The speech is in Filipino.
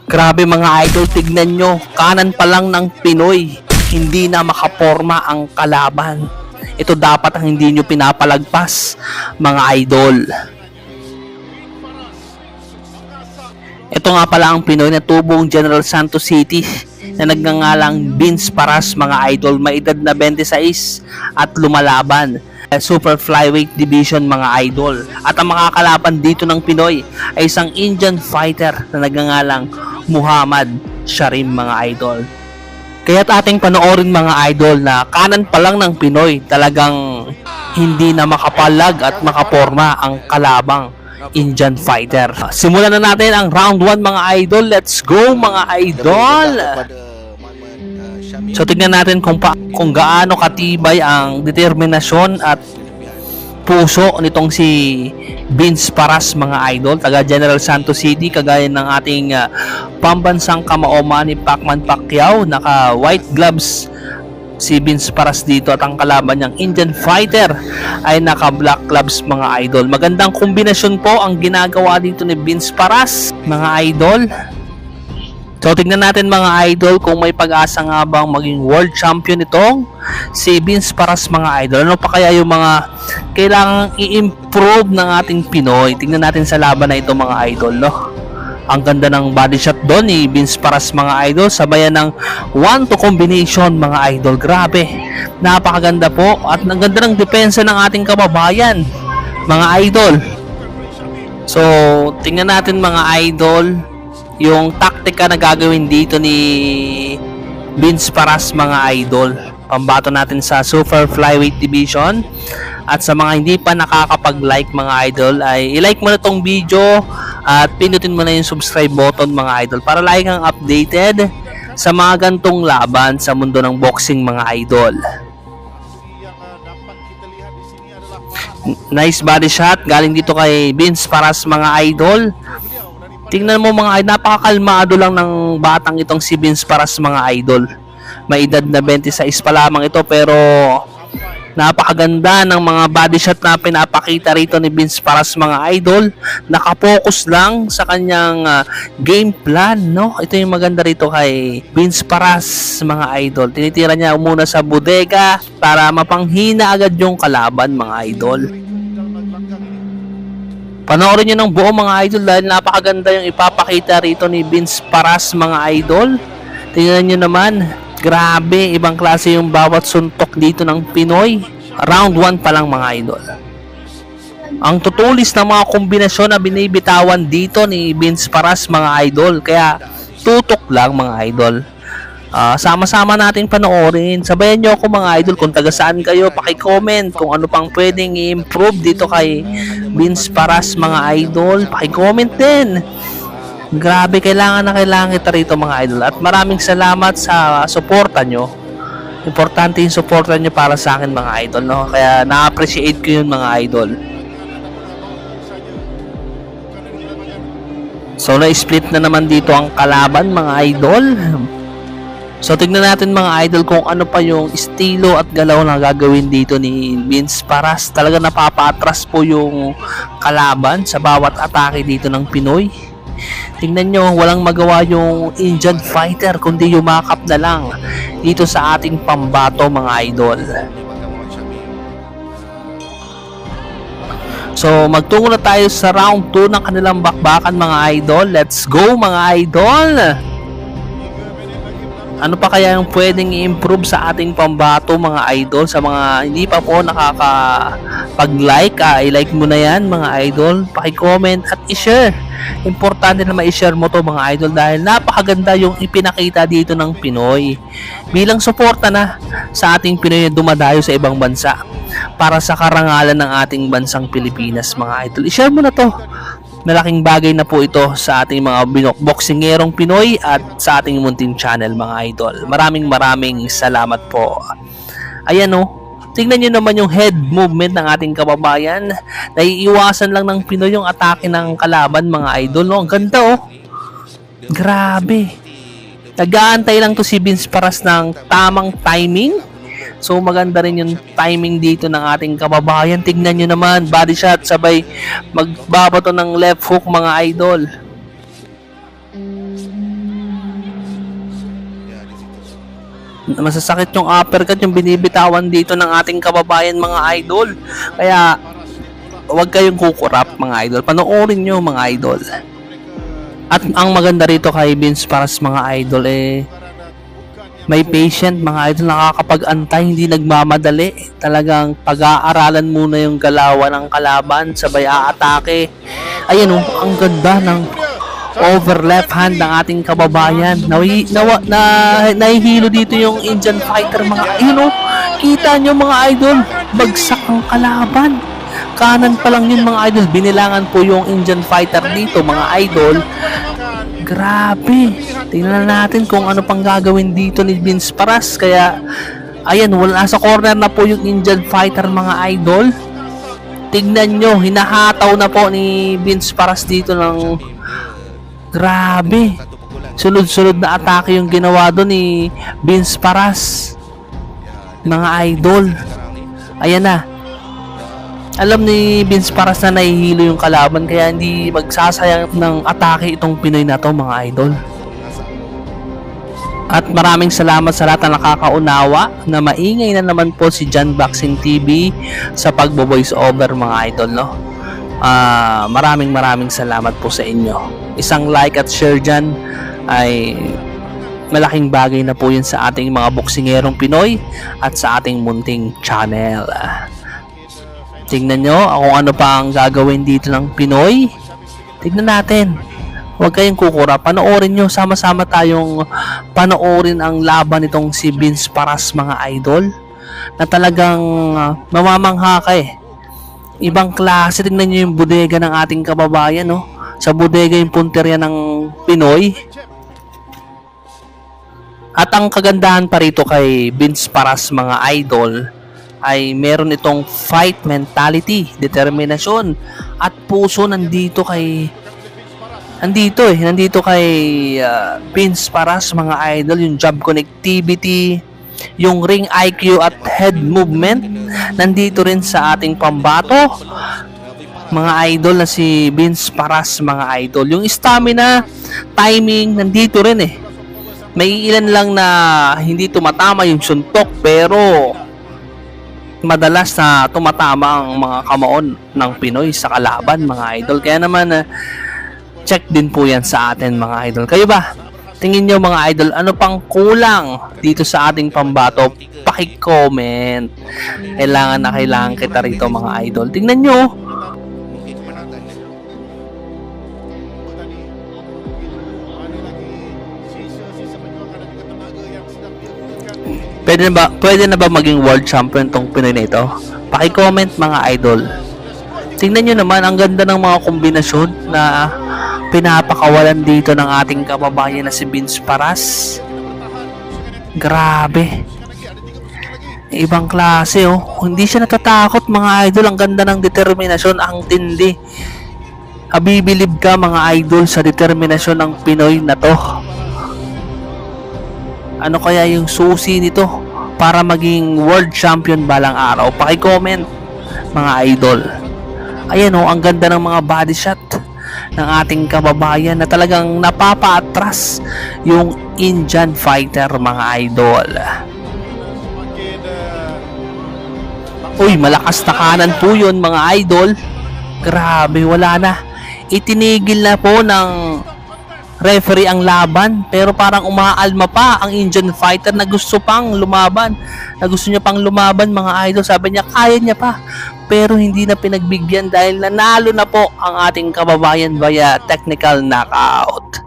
Grabe mga idol, tignan nyo, kanan pa lang ng Pinoy, hindi na makaporma ang kalaban. Ito dapat ang hindi nyo pinapalagpas, mga idol. Ito nga pala ang Pinoy na tubong General Santos City na nagngangalang Vince Paras, mga idol. May edad na 26 at lumalaban Super Flyweight Division, mga idol. At ang makakalaban dito ng Pinoy ay isang Indian fighter na nagngangalang Muhammad Sharim, mga idol. Kaya't ating panoorin, mga idol, na kanan pa lang ng Pinoy talagang hindi na makapalag at makaporma ang kalabang Indian fighter. Simulan na natin ang round 1, mga idol. Let's go, mga idol. So tingnan natin kung gaano katibay ang determinasyon at puso nitong si Vince Paras, mga idol, taga General Santos City, kagaya ng ating pambansang kamaoma ni Pacman Pacquiao. Naka white gloves si Vince Paras dito at ang kalaban niyang Indian fighter ay naka black gloves, mga idol. Magandang kombinasyon po ang ginagawa dito ni Vince Paras, mga idol. So tingnan natin, mga idol, kung may pag-asa nga bang maging world champion itong si Vince Paras, mga idol. Ano pa kaya yung mga kailangang i-improve ng ating Pinoy? Tingnan natin sa laban na ito, mga idol, no? Ang ganda ng body shot doon ni Vince Paras, mga idol, sabayan ng 1-2 combination, mga idol. Grabe, napakaganda po at ang ganda ng depensa ng ating kababayan, mga idol. So tingnan natin, mga idol, yung taktika na gagawin dito ni Vince Paras, mga idol. Pambato natin sa Super Flyweight Division. At sa mga hindi pa nakakapag-like, mga idol, ay i-like mo na tong video at pinutin mo na yung subscribe button, mga idol, para lagi kang updated sa mga gantong laban sa mundo ng boxing, mga idol. Nice body shot galing dito kay Vince Paras, mga idol. Tingnan mo, mga idol, napakakalmado lang ng batang itong si Vince Paras, mga idol. May edad na 26 pa lamang ito, pero napakaganda ng mga body shot na pinapakita rito ni Vince Paras, mga idol. Nakapokus lang sa kanyang game plan, no? Ito yung maganda rito kay Vince Paras, mga idol. Tinitira niya muna sa bodega para mapanghina agad yung kalaban, mga idol. Panoorin nyo ng buo, mga idol, dahil napakaganda yung ipapakita rito ni Vince Paras, mga idol. Tingnan nyo naman, grabe, ibang klase yung bawat suntok dito ng Pinoy. Round 1 pa lang, mga idol. Ang tutulis na mga kombinasyon na binibitawan dito ni Vince Paras, mga idol. Kaya tutok lang, mga idol. Sama-sama natin panoorin. Sabayan nyo ako, mga idol, kung taga saan kayo. Paki-comment kung ano pang pwedeng i-improve dito kay Vince Paras, mga idol. Paki-comment din. Grabe, kailangan na kailangan kita rito, mga idol. At maraming salamat sa suporta nyo. Importante yung suporta nyo para sa akin, mga idol, no? Kaya na-appreciate ko yun, mga idol. So na-split na naman dito ang kalaban, mga idol. So tignan natin, mga idol, kung ano pa yung estilo at galaw na gagawin dito ni Vince Paras. Talaga napapa-atras po yung kalaban sa bawat atake dito ng Pinoy. Tingnan nyo, walang magawa yung Indian fighter kundi yumakap na lang dito sa ating pambato, mga idol. So magtungo na tayo sa round 2 ng kanilang bakbakan, mga idol. Let's go, mga idol. Ano pa kaya yung pwedeng i-improve sa ating pambato, mga idol? Sa mga hindi pa po nakakapag-like, i-like mo na yan, mga idol. Paki-comment at i-share. Importante na ma-share mo to, mga idol, dahil napakaganda yung ipinakita dito ng Pinoy. Bilang suporta na sa ating Pinoy na dumadayo sa ibang bansa para sa karangalan ng ating bansang Pilipinas, mga idol. I-share mo na to. Malaking bagay na po ito sa ating mga boxingerong Pinoy at sa ating munting channel, mga idol. Maraming salamat po. Ayan, o. Tingnan nyo naman yung head movement ng ating kababayan. Naiiwasan lang ng Pinoy yung atake ng kalaban, mga idol, no? Ang ganda, oh. Grabe. Nag-aantay lang to si Vince Paras ng tamang timing. So maganda rin yung timing dito ng ating kababayan. Tignan nyo naman, body shot, sabay magbabato ng left hook, mga idol. Masasakit yung uppercut yung binibitawan dito ng ating kababayan mga idol. Kaya huwag kayong kukurap mga idol. Panoorin nyo mga idol. At ang maganda rito kay Vince Paras mga idol may patient mga idol, nakakapag-antay, hindi nagmamadali. Talagang pag-aaralan muna yung galawan ng kalaban, sabay aatake. Ayan ang ganda ng over left hand ng ating kababayan. Nahihilo dito yung Indian fighter mga idol. Kita nyo mga idol, bagsak ang kalaban. Kanan pa lang yun mga idol, binilangan po yung Indian fighter dito mga idol. Grabe. Tingnan natin kung ano pang gagawin dito ni Vince Paras. Kaya, ayan, wala sa corner na po yung Indian fighter mga idol. Tingnan nyo, hinahataw na po ni Vince Paras dito ng grabe. Sunod-sunod na atake yung ginawa doon ni Vince Paras. Mga idol. Ayan na. Alam ni Vince Paras na nahihilo yung kalaban kaya hindi magsasayang ng atake itong Pinoy na to mga idol. At maraming salamat sa lahat na nakakaunawa na maingay na naman po si John Boxing TV sa pagbo-voice over mga idol no. Maraming salamat po sa inyo. Isang like at share dyan ay malaking bagay na po yun sa ating mga boksingerong Pinoy at sa ating munting channel. Tingnan nyo kung ano pa ang gagawin dito ng Pinoy. Tingnan natin. Huwag kayong kukura. Panoorin nyo. Sama-sama tayong panoorin ang laban nitong si Vince Paras mga idol. Na talagang mamamangha ka Ibang klase. Tingnan nyo yung bodega ng ating kababayan. No? Sa bodega yung punterya ng Pinoy. At ang kagandahan pa rito kay Vince Paras mga idol ay meron itong fight mentality, determinasyon at puso nandito kay Vince Paras mga idol. Yung job connectivity, yung ring IQ at head movement nandito rin sa ating pambato mga idol na si Vince Paras mga idol. Yung stamina, timing nandito rin may ilan lang na hindi tumatama yung suntok pero madalas na tumatama ang mga kamaon ng Pinoy sa kalaban mga idol. Kaya naman check din po yan sa atin mga idol. Kayo ba? Tingin nyo mga idol, ano pang kulang dito sa ating pambato? Paki-comment. Kailangan kita rito mga idol. Tingnan nyo. Pwede na ba maging world champion tong Pinoy na ito? Paki-comment mga idol. Tingnan nyo naman, ang ganda ng mga kombinasyon na pinapakawalan dito ng ating kababayan na si Vince Paras. Grabe. Ibang klase Hindi siya natatakot mga idol. Ang ganda ng determinasyon, ang tindi. Abibilib ka mga idol sa determinasyon ng Pinoy na to. Ano kaya yung susi nito para maging world champion balang araw? Paki-comment mga idol. Ayan ang ganda ng mga body shot ng ating kababayan na talagang napapaatras yung Indian fighter mga idol. Uy, malakas na kanan po yun mga idol. Grabe, wala na. Itinigil na po ng referee ang laban pero parang umaalma pa ang Indian fighter na gusto pang lumaban, na gusto niya pang lumaban mga idol. Sabi niya kaya niya pa pero hindi na pinagbigyan dahil nanalo na po ang ating kababayan via technical knockout.